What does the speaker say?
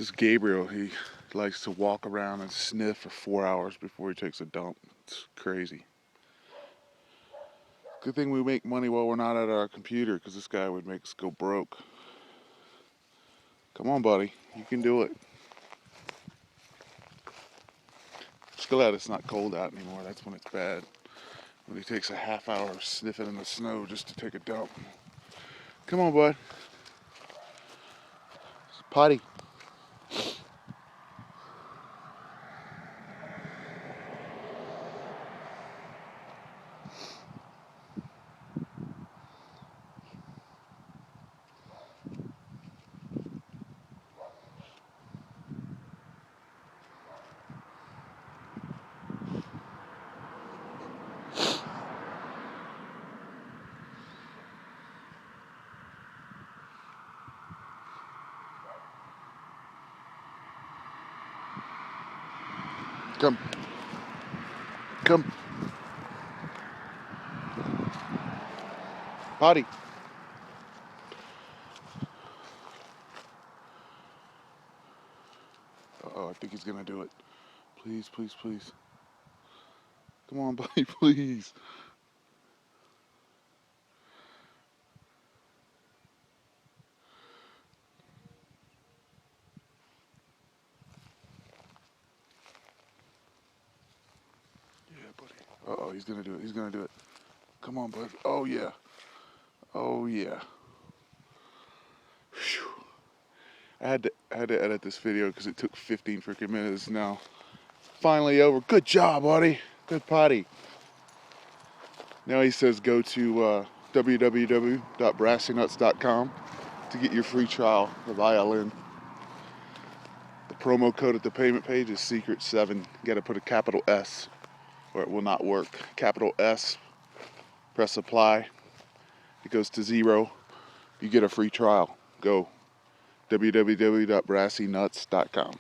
This is Gabriel. He likes to walk around and sniff for 4 hours before he takes a dump. It's crazy. Good thing we make money while we're not at our computer, because this guy would make us go broke. Come on, buddy. You can do it. Just glad it's not cold out anymore. That's when it's bad. When he takes a half hour sniffing in the snow just to take a dump. Come on, bud. Potty. Come. Come. Potty. Uh-oh, I think he's gonna do it. Please, please, please. Come on, buddy, please. Yeah, buddy. Uh-oh, he's gonna do it. He's gonna do it. Come on, bud. Oh, yeah. Oh, yeah. Whew. I had to edit this video because it took 15 freaking minutes. Now, finally over. Good job, buddy. Good potty. Now he says go to www.brassynuts.com to get your free trial of violin. The promo code at the payment page is secret7. You got to put a capital S or it will not work. Capital S. Press apply. It goes to 0. You get a free trial. Go www.brassynuts.com.